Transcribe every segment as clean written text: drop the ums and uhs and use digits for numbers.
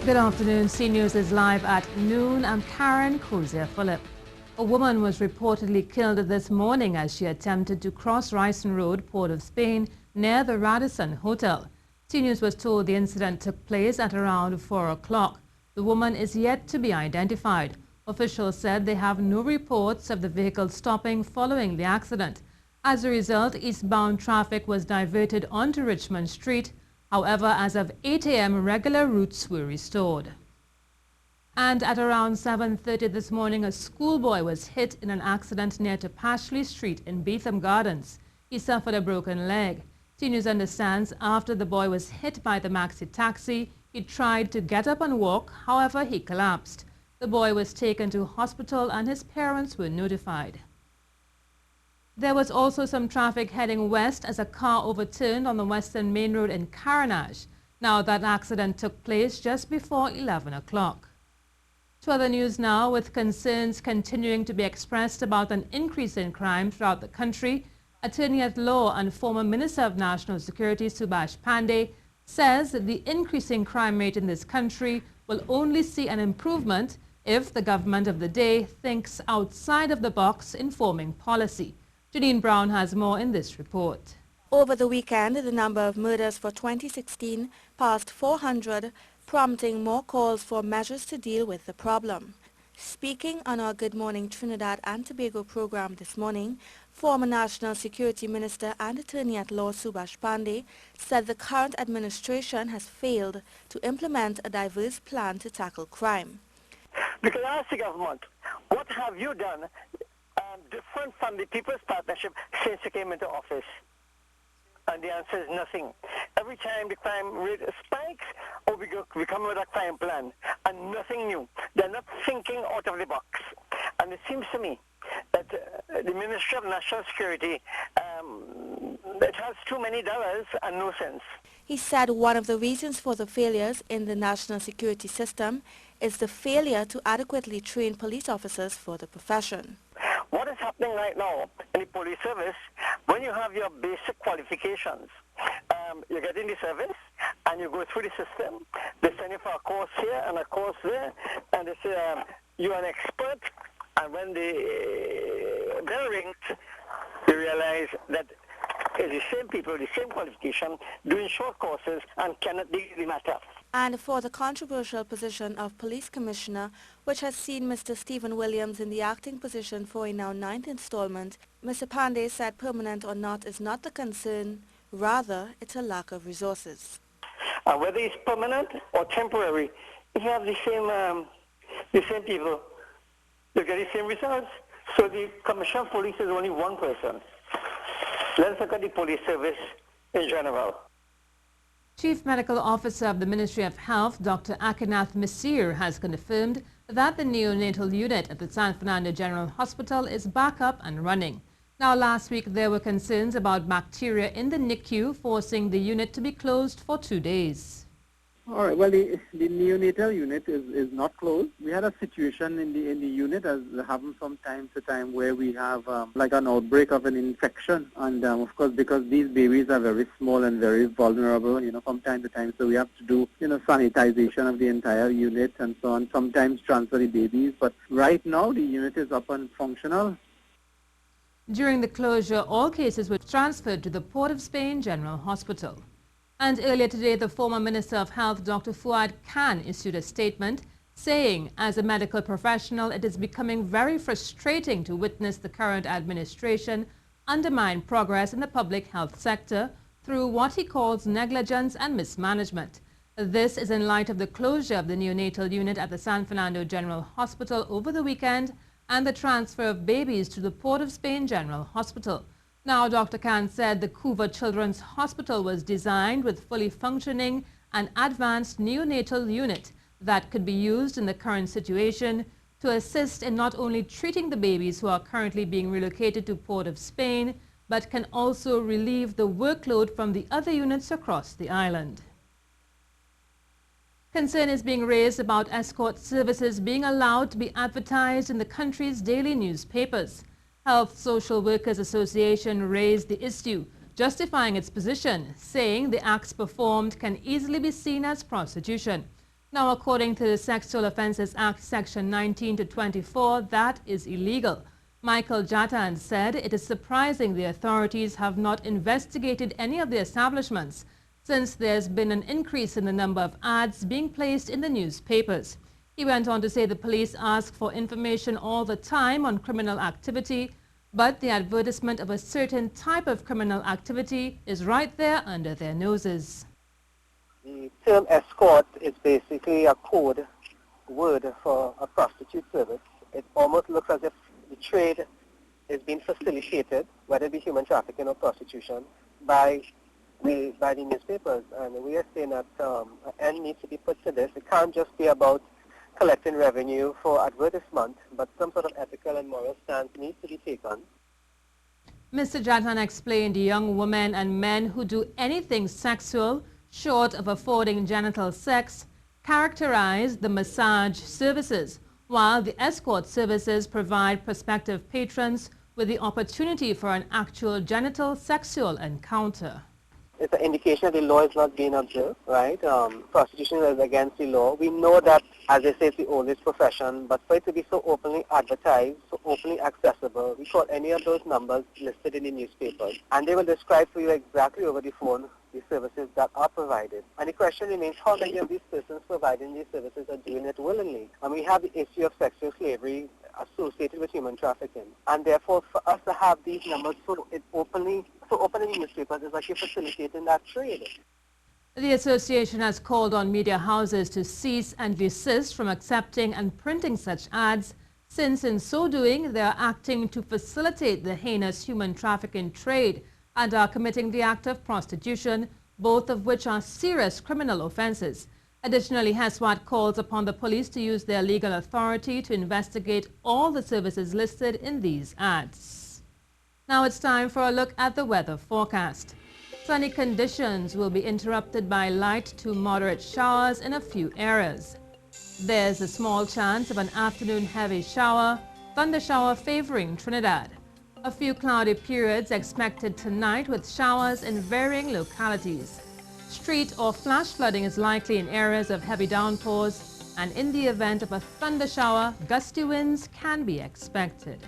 Good afternoon. C News is live at noon. I'm Karen Cozier-Phillip. A woman was reportedly killed this morning as she attempted to cross Wrightson Road, Port of Spain, near the Radisson Hotel. C News was told the incident took place at around 4 o'clock. The woman is yet to be identified. Officials said they have no reports of the vehicle stopping following the accident. As a result, eastbound traffic was diverted onto Richmond Street. However, as of 8 a.m., regular routes were restored. And at around 7:30 this morning, a schoolboy was hit in an accident near to Pashley Street in Beetham Gardens. He suffered a broken leg. T News understands after the boy was hit by the maxi taxi, he tried to get up and walk. However, he collapsed. The boy was taken to hospital and his parents were notified. There was also some traffic heading west as a car overturned on the Western Main Road in Carenage. Now that accident took place just before 11 o'clock. To other news now, with concerns continuing to be expressed about an increase in crime throughout the country, Attorney at Law and former Minister of National Security Subhash Pandey says that the increasing crime rate in this country will only see an improvement if the government of the day thinks outside of the box in forming policy. Janine Brown has more in this report. Over the weekend, the number of murders for 2016 passed 400, prompting more calls for measures to deal with the problem. Speaking on our Good Morning Trinidad and Tobago program this morning, former National Security Minister and Attorney at Law Subhash Pandey said the current administration has failed to implement a diverse plan to tackle crime. Because I asked the government, what have you done different from the People's Partnership since you came into office? And the answer is nothing. Every time the crime rate spikes, we come with a crime plan, and nothing new. They're not thinking out of the box. And it seems to me that the Ministry of National Security, it has too many dollars and no sense. He said one of the reasons for the failures in the national security system is the failure to adequately train police officers for the profession. What is happening right now in the police service, when you have your basic qualifications, you get in the service and you go through the system, they send you for a course here and a course there, and they say you're an expert, and when the bell rings, you realize that it's the same people, the same qualification, doing short courses and cannot deal with the matter. And for the controversial position of Police Commissioner, which has seen Mr. Stephen Williams in the acting position for a now 9th installment, Mr. Pandey said permanent or not is not the concern, rather it's a lack of resources. Whether it's permanent or temporary, if you have the same people, you get the same results. So the Commissioner of Police is only one person. Let's look at the police service in general. Chief Medical Officer of the Ministry of Health, Dr. Akinath Misir, has confirmed that the neonatal unit at the San Fernando General Hospital is back up and running. Now, last week there were concerns about bacteria in the NICU, forcing the unit to be closed for 2 days. All right. Well, the neonatal unit is not closed. We had a situation in the unit, as happens from time to time, where we have like an outbreak of an infection, and of course, because these babies are very small and very vulnerable, from time to time, so we have to do sanitization of the entire unit and so on. Sometimes transfer the babies, but right now the unit is up and functional. During the closure, all cases were transferred to the Port of Spain General Hospital. And earlier today, the former Minister of Health, Dr. Fuad Khan, issued a statement saying, as a medical professional, it is becoming very frustrating to witness the current administration undermine progress in the public health sector through what he calls negligence and mismanagement. This is in light of the closure of the neonatal unit at the San Fernando General Hospital over the weekend and the transfer of babies to the Port of Spain General Hospital. Now, Dr. Khan said the Couva Children's Hospital was designed with fully functioning and advanced neonatal unit that could be used in the current situation to assist in not only treating the babies who are currently being relocated to Port of Spain, but can also relieve the workload from the other units across the island. Concern is being raised about escort services being allowed to be advertised in the country's daily newspapers. Health Social Workers Association raised the issue, justifying its position, saying the acts performed can easily be seen as prostitution. Now, according to the Sexual Offences Act, Section 19 to 24, that is illegal. Michael Jatan said it is surprising the authorities have not investigated any of the establishments since there's been an increase in the number of ads being placed in the newspapers. He went on to say the police ask for information all the time on criminal activity, but the advertisement of a certain type of criminal activity is right there under their noses. The term escort is basically a code word for a prostitute service. It almost looks as if the trade is being facilitated, whether it be human trafficking or prostitution, by the newspapers. And we are saying that an end needs to be put to this. It can't just be about collecting revenue for advertisement, but some sort of ethical and moral stance needs to be taken. Mr. Jatan explained young women and men who do anything sexual short of affording genital sex characterize the massage services, while the escort services provide prospective patrons with the opportunity for an actual genital sexual encounter. It's an indication that the law is not being observed, right? Prostitution is against the law. We know that, as they say, it's the oldest profession, but for it to be so openly advertised, so openly accessible, we call any of those numbers listed in the newspapers, and they will describe for you exactly over the phone the services that are provided. And the question remains, how many of these persons providing these services are doing it willingly? And we have the issue of sexual slavery associated with human trafficking. And therefore, for us to have these numbers so open in the newspapers is like you're facilitating that trade. The association has called on media houses to cease and desist from accepting and printing such ads, since in so doing they are acting to facilitate the heinous human trafficking trade and are committing the act of prostitution, both of which are serious criminal offenses. Additionally, HESWAT calls upon the police to use their legal authority to investigate all the services listed in these ads. Now it's time for a look at the weather forecast. Sunny conditions will be interrupted by light to moderate showers in a few areas. There's a small chance of an afternoon heavy shower, thunder shower favoring Trinidad. A few cloudy periods expected tonight with showers in varying localities. Street or flash flooding is likely in areas of heavy downpours, and in the event of a thunder shower, gusty winds can be expected.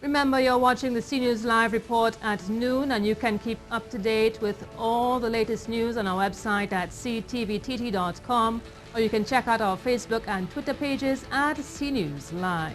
Remember, you're watching the CNews Live report at noon, and you can keep up to date with all the latest news on our website at ctvtt.com, or you can check out our Facebook and Twitter pages at CNews Live.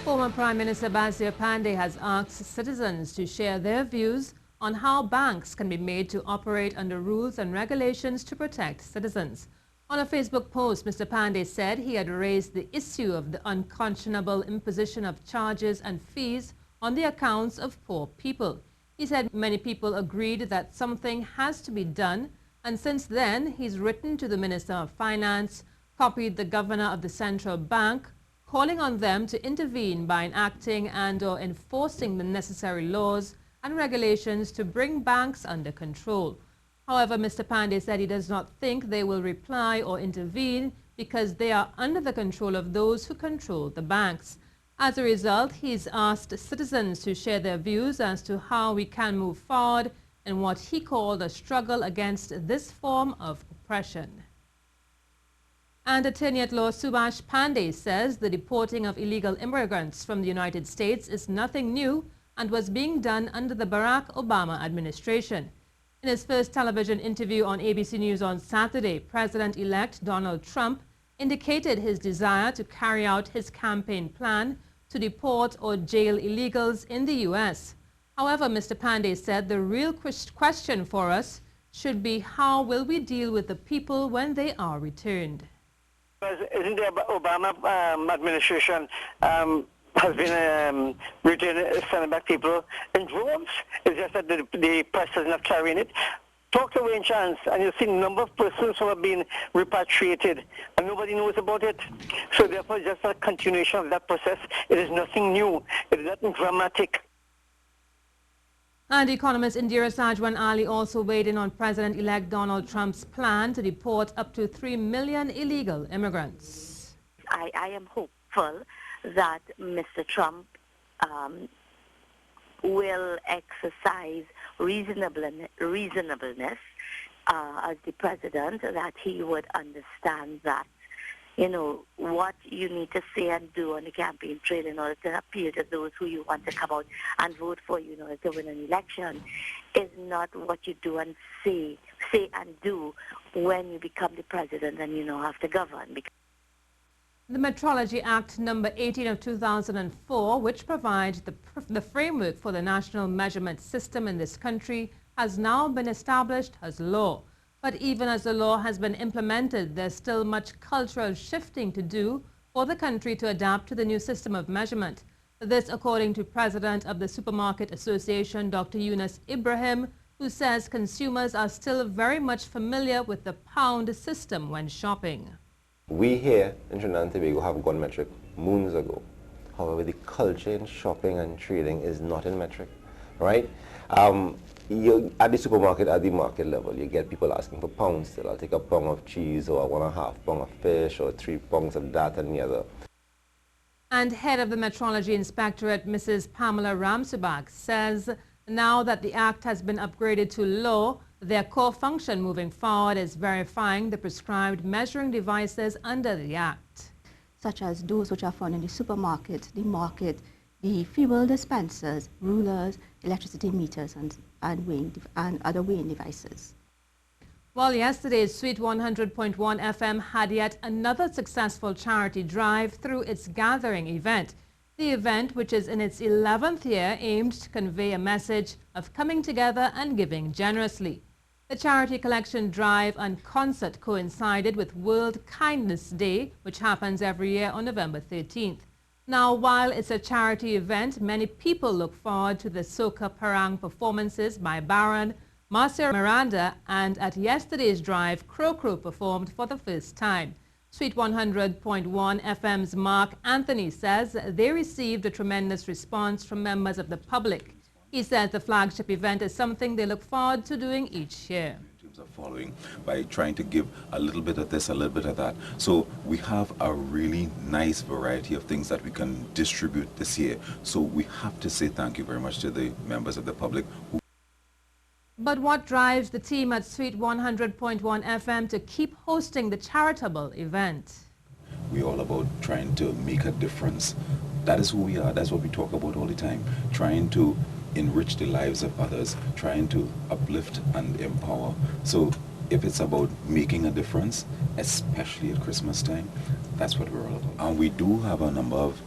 Former Prime Minister Basir Pandey has asked citizens to share their views on how banks can be made to operate under rules and regulations to protect citizens. On a Facebook post, Mr. Pandey said he had raised the issue of the unconscionable imposition of charges and fees on the accounts of poor people. He said many people agreed that something has to be done, and since then he's written to the Minister of Finance, copied the Governor of the Central Bank, calling on them to intervene by enacting and/or enforcing the necessary laws and regulations to bring banks under control. However, Mr. Pandey said he does not think they will reply or intervene because they are under the control of those who control the banks. As a result, he's asked citizens to share their views as to how we can move forward in what he called a struggle against this form of oppression. And Attorney-at-Law Subhash Pandey says the deporting of illegal immigrants from the United States is nothing new and was being done under the Barack Obama administration. In his first television interview on ABC News on Saturday, President-elect Donald Trump indicated his desire to carry out his campaign plan to deport or jail illegals in the U.S. However, Mr. Pandey said the real question for us should be how will we deal with the people when they are returned. Isn't the Obama administration has been sending back people in droves? It's just that the press is not carrying it. Talk to Wayne Chance, and you'll see a number of persons who have been repatriated, and nobody knows about it. So therefore, just a continuation of that process. It is nothing new. It is nothing dramatic. And economist Indira Sajwan Ali also weighed in on President-elect Donald Trump's plan to deport up to 3 million illegal immigrants. I am hopeful that Mr. Trump will exercise reasonableness as the president, that he would understand that, you know, what you need to say and do on the campaign trail in order to appeal to those who you want to come out and vote for you in order to win an election is not what you do and say and do when you become the president and you now have to govern. The Metrology Act number 18 of 2004, which provides the framework for the national measurement system in this country, has now been established as law. But even as the law has been implemented, there's still much cultural shifting to do for the country to adapt to the new system of measurement. This according to President of the Supermarket Association, Dr. Yunus Ibrahim, who says consumers are still very much familiar with the pound system when shopping. We here in Trinidad and Tobago have gone metric moons ago. However, the culture in shopping and trading is not in metric, right? You, at the supermarket, at the market level, you get people asking for pounds still. I'll take a pound of cheese, or 1.5 pound of fish, or 3 pounds of that and the other. And head of the Metrology Inspectorate, Mrs. Pamela Ramsubak, says now that the Act has been upgraded to law, their core function moving forward is verifying the prescribed measuring devices under the Act, such as those which are found in the supermarket, the market, the fuel dispensers, rulers, electricity meters, and other weighing devices. Well, yesterday's Sweet 100.1 FM had yet another successful charity drive through its gathering event. The event, which is in its 11th year, aimed to convey a message of coming together and giving generously. The charity collection drive and concert coincided with World Kindness Day, which happens every year on November 13th. Now, while it's a charity event, many people look forward to the soca parang performances by Baron, Marcia Miranda, and at yesterday's drive, Crow Crow performed for the first time. Sweet 100.1 FM's Mark Anthony says they received a tremendous response from members of the public. He says the flagship event is something they look forward to doing each year. Of following by trying to give a little bit of this, a little bit of that. So we have a really nice variety of things that we can distribute this year. So we have to say thank you very much to the members of the public. But what drives the team at Sweet 100.1 FM to keep hosting the charitable event? We're all about trying to make a difference. That is who we are. That's what we talk about all the time. Trying to enrich the lives of others, trying to uplift and empower. So if it's about making a difference, especially at Christmas time, that's what we're all about. And we do have a number of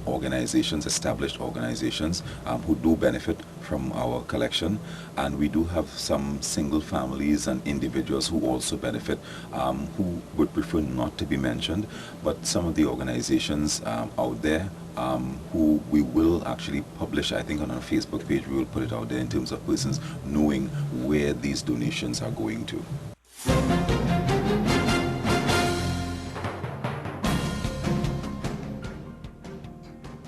organizations, established organizations, who do benefit from our collection. And we do have some single families and individuals who also benefit, who would prefer not to be mentioned. But some of the organizations out there who we will actually publish, I think on our Facebook page, we will put it out there in terms of persons knowing where these donations are going to.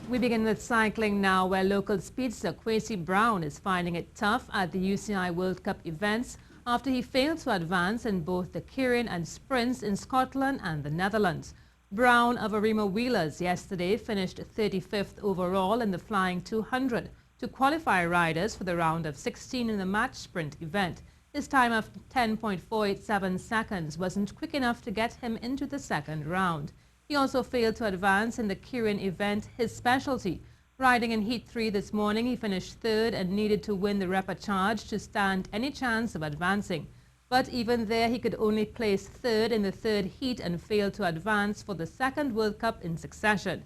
We begin with cycling now, where local speedster Kwesi Brown is finding it tough at the UCI World Cup events after he failed to advance in both the Keirin and sprints in Scotland and the Netherlands. Brown of Arima Wheelers yesterday finished 35th overall in the Flying 200 to qualify riders for the round of 16 in the match sprint event. His time of 10.487 seconds wasn't quick enough to get him into the second round. He also failed to advance in the Keirin event, his specialty. Riding in Heat 3 this morning, he finished third and needed to win the repechage to stand any chance of advancing. But even there, he could only place third in the third heat and failed to advance for the second World Cup in succession.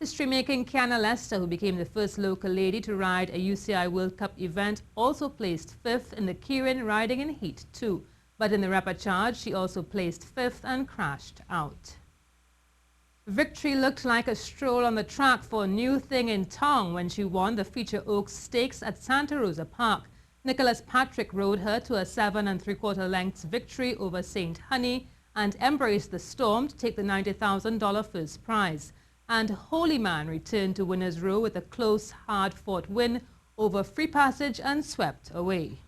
History-making Kiana Lester, who became the first local lady to ride a UCI World Cup event, also placed fifth in the Keirin riding in Heat 2. But in the repechage, she also placed fifth and crashed out. Victory looked like a stroll on the track for New Thing in Tong when she won the Feature Oaks Stakes at Santa Rosa Park. Nicholas Patrick rode her to a 7 3/4 lengths victory over St. Honey and embraced the storm to take the $90,000 first prize. And Holy Man returned to winner's row with a close, hard-fought win over Free Passage and swept away.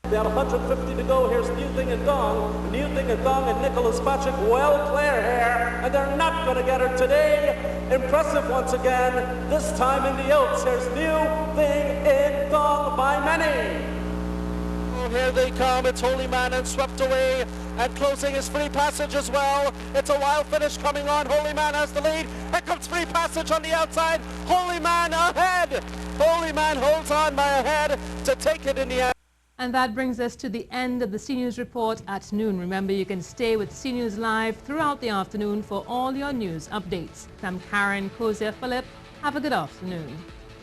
They have 150 to go. Here's New Thing and Nicholas Patrick well clear here, and they're not going to get her today. Impressive once again, this time in the outs. Here's New Thing in Gong by many. Oh, here they come. It's Holy Man and swept away and closing his free passage as well. It's a wild finish coming on. Holy Man has the lead. Here comes free passage on the outside. Holy Man ahead. Holy Man holds on by a head to take it in the end. And that brings us to the end of the CNews Report at noon. Remember, you can stay with CNews Live throughout the afternoon for all your news updates. I'm Karen Kozier-Phillip. Have a good afternoon.